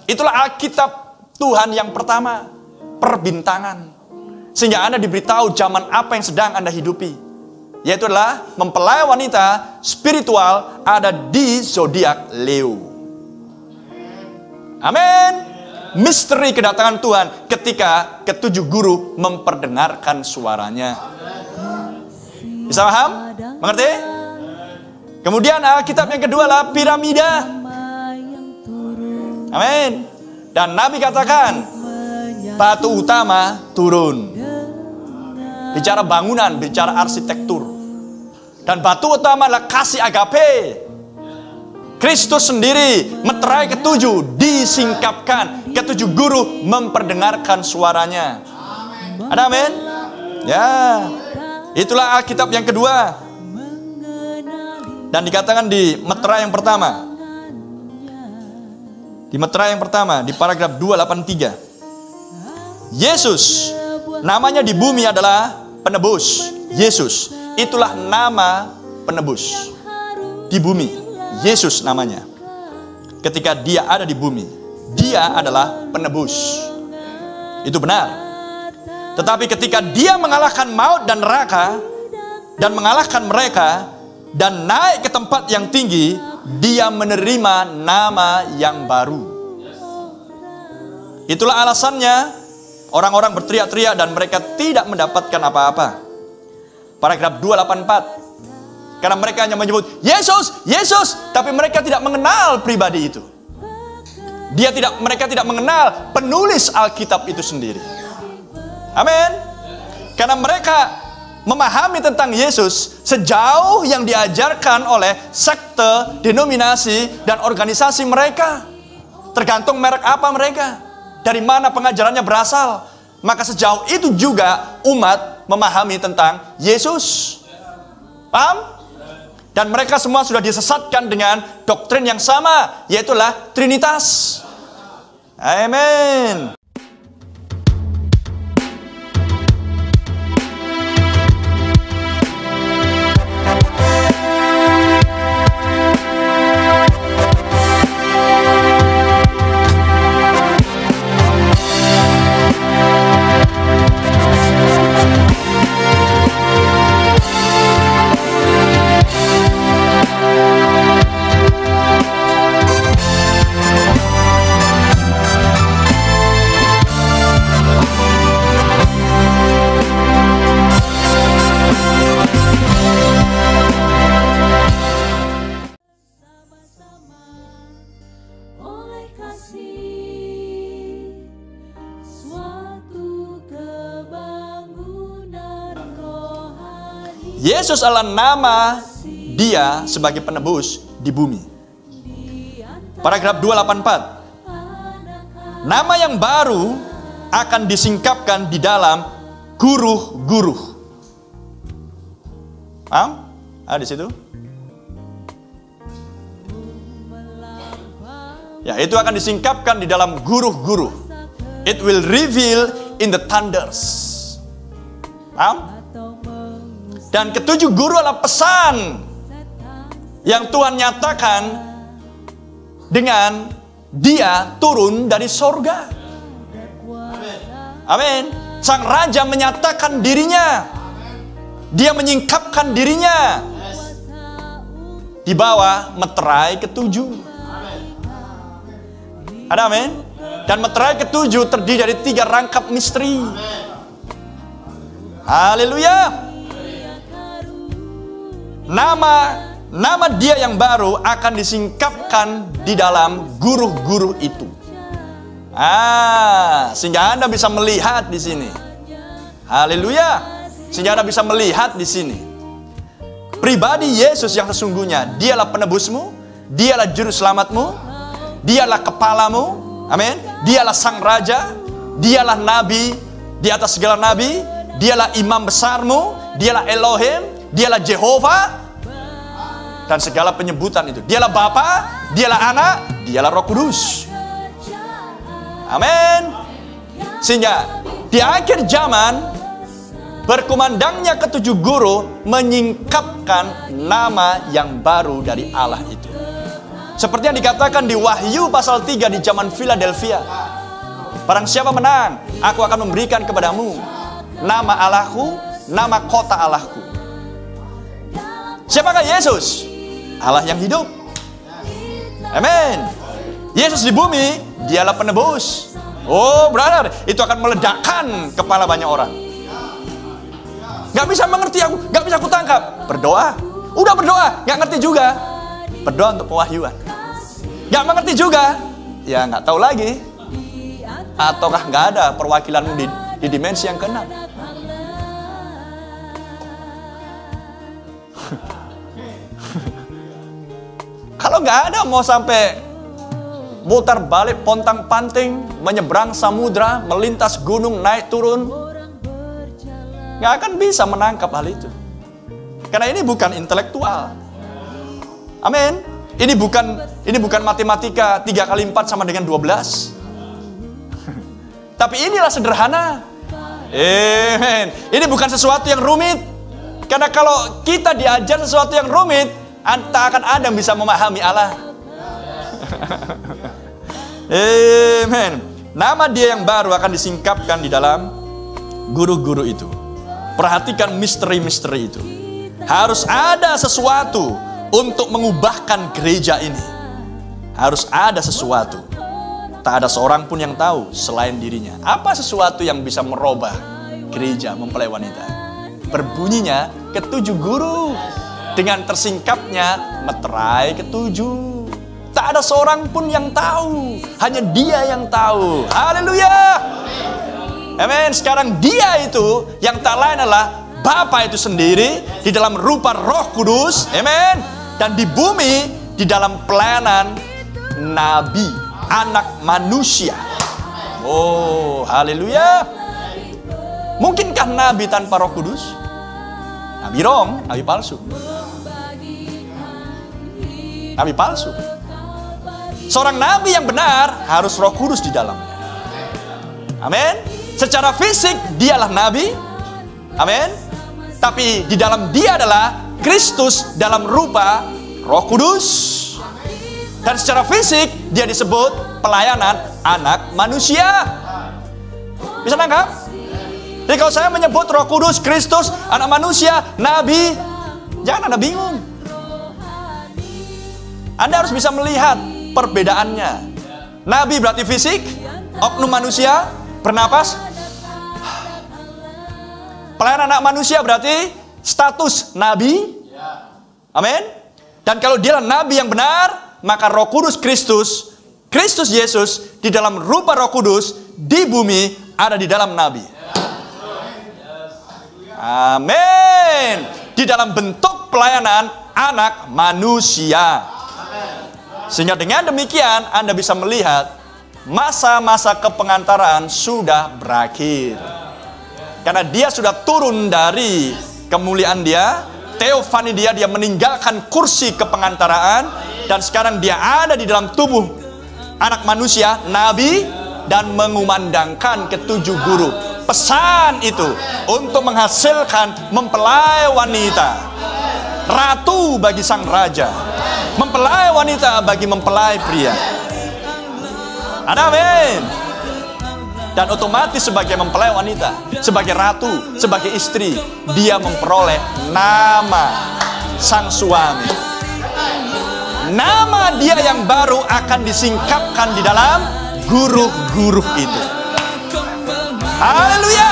Itulah Alkitab Tuhan yang pertama, perbintangan. Sehingga Anda diberitahu zaman apa yang sedang Anda hidupi. Yaitu adalah mempelai wanita spiritual ada di zodiak Leo. Amin. Misteri kedatangan Tuhan ketika ketujuh guru memperdengarkan suaranya. Bisa paham? Mengerti? Kemudian Alkitab yang kedua adalah piramida. Amin. Dan Nabi katakan, batu utama turun. Bicara bangunan, bicara arsitektur. Dan batu utama adalah kasih agape. Kristus sendiri, meterai ketujuh, disingkapkan. Ketujuh guru memperdengarkan suaranya. Ada amin? Ya. Itulah Alkitab yang kedua. Dan dikatakan di meterai yang pertama. Di meterai yang pertama, di paragraf 283. Yesus, namanya di bumi adalah penebus. Yesus, itulah nama penebus. Di bumi, Yesus namanya. Ketika dia ada di bumi, dia adalah penebus. Itu benar. Tetapi ketika dia mengalahkan maut dan neraka, dan mengalahkan mereka, dan naik ke tempat yang tinggi, dia menerima nama yang baru. Itulah alasannya orang-orang berteriak-teriak dan mereka tidak mendapatkan apa-apa. Paragraf 284. Karena mereka hanya menyebut Yesus, Yesus, tapi mereka tidak mengenal pribadi itu. Mereka tidak mengenal penulis Alkitab itu sendiri. Amin. Karena mereka memahami tentang Yesus sejauh yang diajarkan oleh sekte, denominasi, dan organisasi mereka. Tergantung merek apa mereka, dari mana pengajarannya berasal. Maka sejauh itu juga umat memahami tentang Yesus. Paham? Dan mereka semua sudah disesatkan dengan doktrin yang sama, yaitulah Trinitas. Amin. Yesus adalah nama dia sebagai penebus di bumi. Paragraf 284. Nama yang baru akan disingkapkan di dalam guru-guru. Paham? Ada di situ? Ya, itu akan disingkapkan di dalam guru-guru. It will reveal in the thunders. Paham? Dan ketujuh guru adalah pesan yang Tuhan nyatakan dengan dia turun dari sorga. Amin. Sang Raja menyatakan dirinya. Dia menyingkapkan dirinya di bawah meterai ketujuh. Ada amin. Dan meterai ketujuh terdiri dari 3 rangkap misteri. Haleluya. Nama dia yang baru akan disingkapkan di dalam guru-guru itu. Sehingga Anda bisa melihat di sini. Haleluya. Sehingga Anda bisa melihat di sini. Pribadi Yesus yang sesungguhnya, dialah penebusmu, dialah juru selamatmu, dialah kepalamu. Amin. Dialah sang raja, dialah nabi di atas segala nabi, dialah imam besarmu, dialah Elohim, dialah Jehovah, dan segala penyebutan itu. Dialah Bapa, dialah Anak, dialah Roh Kudus. Amin. Sehingga di akhir zaman berkumandangnya ketujuh guru menyingkapkan nama yang baru dari Allah itu. Seperti yang dikatakan di Wahyu pasal 3 di zaman Philadelphia. Barang siapa menang, aku akan memberikan kepadamu nama Allahku, nama kota Allahku. Siapakah Yesus? Allah yang hidup. Amin. Yesus di bumi, dialah penebus. Oh, brother, itu akan meledakkan kepala banyak orang. Gak bisa mengerti aku, gak bisa aku tangkap. Berdoa. Udah berdoa, gak ngerti juga. Berdoa untuk pewahyuan. Gak mengerti juga. Ya gak tahu lagi. Ataukah gak ada perwakilanmu di dimensi yang ke-6. Kalau gak ada mau sampai mutar balik pontang-panting, menyeberang samudra, melintas gunung, naik turun, gak akan bisa menangkap hal itu. Karena ini bukan intelektual. Amin. Ini bukan matematika 3 kali 4 sama dengan 12. Tapi inilah sederhana. Amin. Ini bukan sesuatu yang rumit. Karena kalau kita diajar sesuatu yang rumit, tak akan ada yang bisa memahami Allah. Amin. Nama dia yang baru akan disingkapkan di dalam guru-guru itu. Perhatikan misteri-misteri itu. Harus ada sesuatu untuk mengubahkan gereja ini. Harus ada sesuatu. Tak ada seorang pun yang tahu selain dirinya. Apa sesuatu yang bisa merubah gereja mempelai wanita? Berbunyinya ketujuh guru. Dengan tersingkapnya meterai ketujuh. Tak ada seorang pun yang tahu. Hanya dia yang tahu. Haleluya. Amin. Sekarang dia itu yang tak lain adalah Bapa itu sendiri di dalam rupa Roh Kudus. Amin. Dan di bumi di dalam pelayanan nabi, anak manusia. Oh, haleluya. Mungkinkah nabi tanpa Roh Kudus? Nabi wrong, nabi palsu. Nabi palsu. Seorang nabi yang benar harus Roh Kudus di dalamnya. Amin. Secara fisik dialah nabi. Amin. Tapi di dalam dia adalah Kristus dalam rupa Roh Kudus. Dan secara fisik dia disebut pelayanan anak manusia. Bisa nangkap? Jadi kalau saya menyebut Roh Kudus, Kristus, anak manusia, nabi, jangan Anda bingung. Anda harus bisa melihat perbedaannya. Nabi berarti fisik, oknum manusia, bernapas. Pelayanan anak manusia berarti status nabi. Amin. Dan kalau dia nabi yang benar, maka Roh Kudus Kristus Yesus di dalam rupa Roh Kudus di bumi ada di dalam nabi. Amin. Di dalam bentuk pelayanan anak manusia. Sehingga dengan demikian Anda bisa melihat masa-masa kepengantaraan sudah berakhir. Karena dia sudah turun dari kemuliaan dia, teofani dia meninggalkan kursi kepengantaraan, dan sekarang dia ada di dalam tubuh anak manusia, nabi, dan mengumandangkan ketujuh guru. Pesan itu untuk menghasilkan mempelai wanita, ratu bagi sang raja, mempelai wanita bagi mempelai pria. Amin. Dan otomatis sebagai mempelai wanita, sebagai ratu, sebagai istri, dia memperoleh nama sang suami. Nama dia yang baru akan disingkapkan di dalam guru-guru itu. Haleluya.